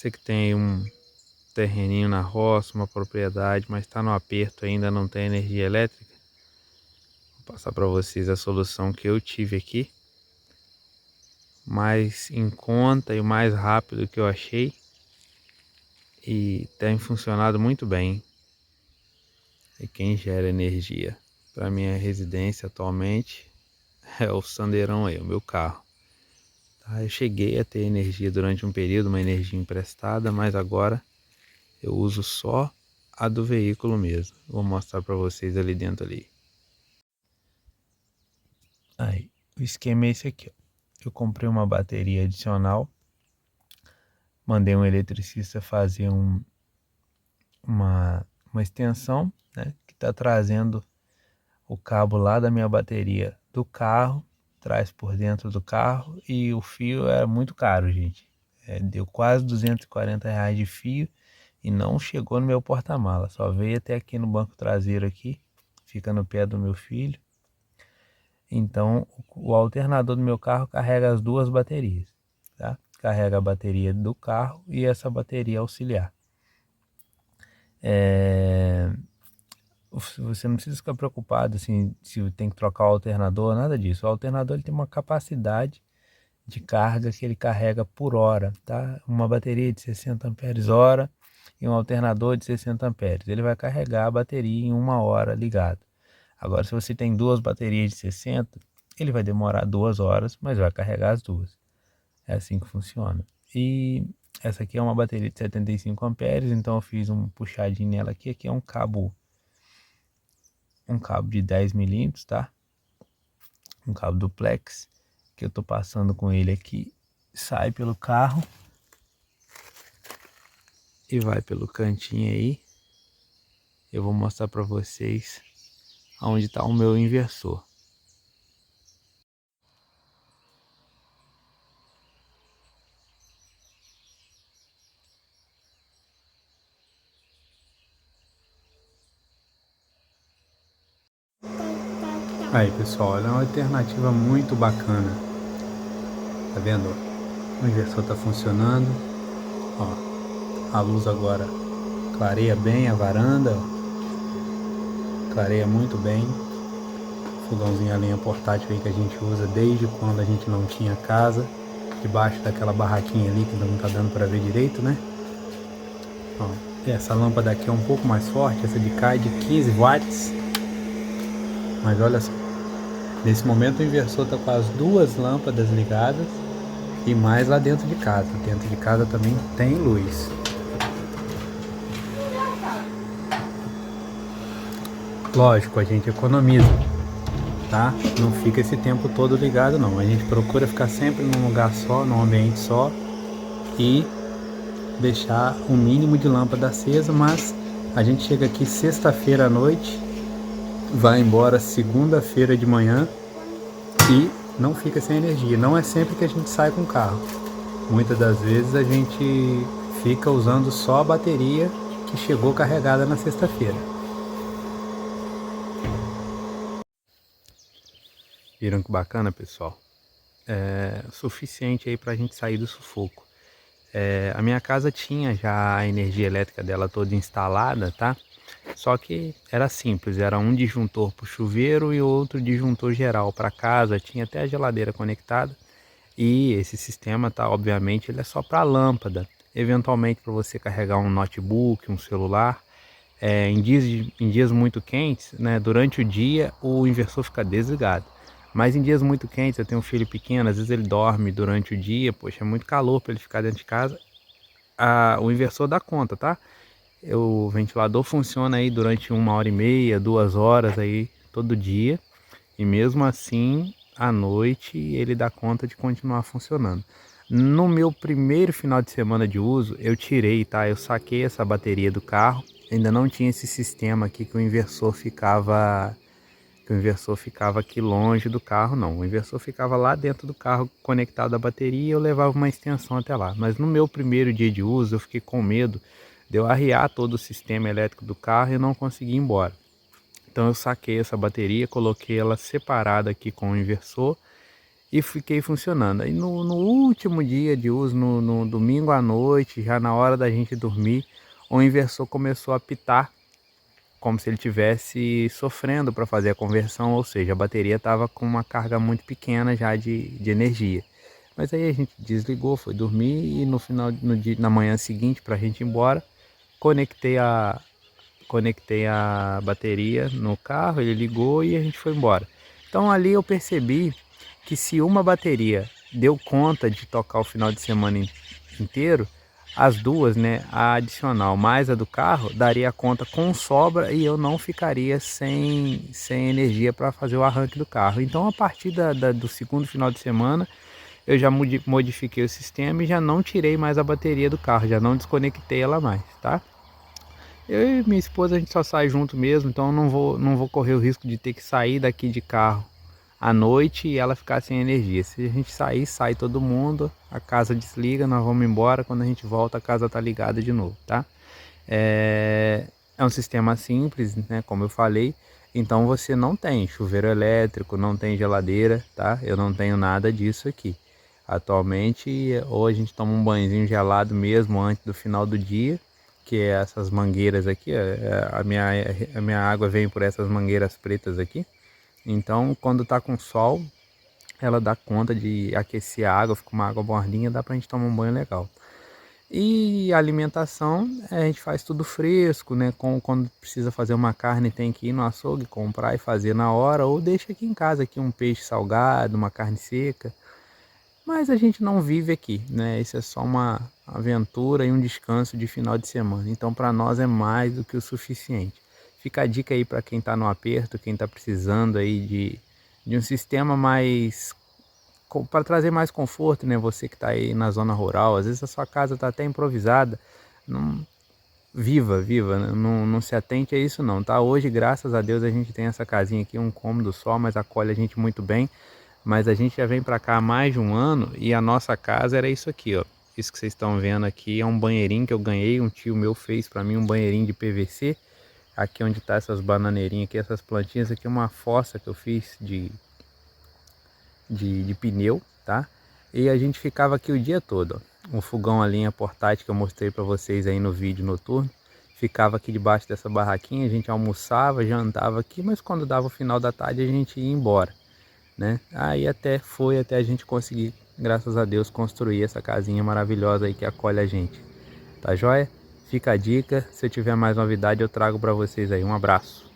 Você que tem um terreninho na roça, uma propriedade, mas está no aperto ainda, não tem energia elétrica, vou passar para vocês a solução que eu tive aqui, mais em conta e mais rápido que eu achei, e tem funcionado muito bem. E quem gera energia para minha residência atualmente é o Sandeirão aí, o meu carro. Tá, eu cheguei a ter energia durante um período, uma energia emprestada, mas agora eu uso só a do veículo mesmo. Vou mostrar para vocês ali dentro ali. Aí, o esquema é esse aqui, ó. Eu comprei uma bateria adicional, mandei um eletricista fazer uma extensão, né, que está trazendo o cabo lá da minha bateria do carro, traz por dentro do carro, e o fio era muito caro, gente. Deu quase R$ 240 de fio e não chegou no meu porta-mala, só veio até aqui no banco traseiro aqui, fica no pé do meu filho. Então o alternador do meu carro carrega as duas baterias, tá? Carrega a bateria do carro e essa bateria auxiliar. Você não precisa ficar preocupado assim, se tem que trocar o alternador, nada disso. O alternador ele tem uma capacidade de carga que ele carrega por hora, tá? Uma bateria de 60 amperes hora e um alternador de 60 amperes. Ele vai carregar a bateria em 1 hora ligado. Agora, se você tem duas baterias de 60, ele vai demorar 2 horas, mas vai carregar as duas. É assim que funciona. E essa aqui é uma bateria de 75 amperes, então eu fiz um puxadinho nela aqui. Aqui é um cabo de 10 milímetros, tá? Um cabo duplex que eu tô passando com ele aqui, sai pelo carro e vai pelo cantinho aí. Eu vou mostrar para vocês aonde está o meu inversor. Aí pessoal, olha, é uma alternativa muito bacana. Tá vendo? O inversor tá funcionando. Ó, a luz agora clareia bem a varanda. Clareia muito bem. Fogãozinho a lenha portátil aí que a gente usa desde quando a gente não tinha casa. Debaixo daquela barraquinha ali que não tá dando para ver direito, né? Ó, essa lâmpada aqui é um pouco mais forte. Essa de cá é de 15 watts. Mas olha só. Nesse momento o inversor está com as duas lâmpadas ligadas e mais lá dentro de casa. Dentro de casa também tem luz. Lógico, a gente economiza, tá? Não fica esse tempo todo ligado não. A gente procura ficar sempre num lugar só, num ambiente só e deixar o mínimo de lâmpada acesa, mas a gente chega aqui sexta-feira à noite, vai embora segunda-feira de manhã e não fica sem energia. Não é sempre que a gente sai com o carro. Muitas das vezes a gente fica usando só a bateria que chegou carregada na sexta-feira. Viram que bacana, pessoal? É suficiente aí pra gente sair do sufoco. A minha casa tinha já a energia elétrica dela toda instalada, tá? Só que era simples, era um disjuntor para o chuveiro e outro disjuntor geral para casa, tinha até a geladeira conectada. E esse sistema, tá, obviamente, ele é só para lâmpada, eventualmente para você carregar um notebook, um celular. Em dias muito quentes, né, durante o dia o inversor fica desligado. Mas em dias muito quentes, eu tenho um filho pequeno, às vezes ele dorme durante o dia, poxa, é muito calor para ele ficar dentro de casa. O inversor dá conta, tá? O ventilador funciona aí durante 1 hora e meia, 2 horas aí todo dia. E mesmo assim, à noite, ele dá conta de continuar funcionando. No meu primeiro final de semana de uso, eu tirei, tá? Eu saquei essa bateria do carro. Ainda não tinha esse sistema aqui que o inversor ficava aqui longe do carro, não. O inversor ficava lá dentro do carro conectado à bateria e eu levava uma extensão até lá. Mas no meu primeiro dia de uso, eu fiquei com medo de eu arriar todo o sistema elétrico do carro e não conseguir ir embora. Então eu saquei essa bateria, coloquei ela separada aqui com o inversor e fiquei funcionando. Aí no último dia de uso, no domingo à noite, já na hora da gente dormir, o inversor começou a pitar como se ele tivesse sofrendo para fazer a conversão, ou seja, a bateria estava com uma carga muito pequena já de energia. Mas aí a gente desligou, foi dormir e no final, na manhã seguinte, para a gente ir embora, conectei a bateria no carro, ele ligou e a gente foi embora. Então ali eu percebi que se uma bateria deu conta de tocar o final de semana inteiro, as duas, né, a adicional mais a do carro, daria conta com sobra e eu não ficaria sem energia para fazer o arranque do carro. Então a partir do segundo final de semana, eu já modifiquei o sistema e já não tirei mais a bateria do carro, já não desconectei ela mais, tá? Eu e minha esposa a gente só sai junto mesmo, então eu não vou correr o risco de ter que sair daqui de carro à noite e ela ficar sem energia. Se a gente sair, sai todo mundo, a casa desliga, nós vamos embora, quando a gente volta a casa tá ligada de novo, tá? É um sistema simples, né, como eu falei, então você não tem chuveiro elétrico, não tem geladeira, tá? Eu não tenho nada disso aqui. Atualmente, ou a gente toma um banhozinho gelado mesmo antes do final do dia, que é essas mangueiras aqui, a minha água vem por essas mangueiras pretas aqui. Então, quando tá com sol, ela dá conta de aquecer a água, fica uma água morninha, dá pra gente tomar um banho legal. E a alimentação, a gente faz tudo fresco, né? Quando precisa fazer uma carne, tem que ir no açougue, comprar e fazer na hora, ou deixa aqui em casa aqui um peixe salgado, uma carne seca. Mas a gente não vive aqui, né? Isso é só uma aventura e um descanso de final de semana. Então, para nós é mais do que o suficiente. Fica a dica aí para quem está no aperto, quem está precisando aí de um sistema mais para trazer mais conforto, né? Você que está aí na zona rural, às vezes a sua casa está até improvisada. Não, viva, né? Não se atente a isso não, tá? Hoje, graças a Deus, a gente tem essa casinha aqui, um cômodo só, mas acolhe a gente muito bem. Mas a gente já vem para cá há mais de um ano e a nossa casa era isso aqui, ó. Isso que vocês estão vendo aqui é um banheirinho que eu ganhei, um tio meu fez para mim um banheirinho de PVC. Aqui onde tá essas bananeirinhas aqui, essas plantinhas aqui é uma fossa que eu fiz de pneu, tá? E a gente ficava aqui o dia todo, ó. Um fogão a lenha portátil que eu mostrei para vocês aí no vídeo noturno. Ficava aqui debaixo dessa barraquinha, a gente almoçava, jantava aqui, mas quando dava o final da tarde a gente ia embora, né? Aí até a gente conseguir, graças a Deus, construir essa casinha maravilhosa aí que acolhe a gente. Tá joia? Fica a dica, se eu tiver mais novidade eu trago para vocês aí. Um abraço.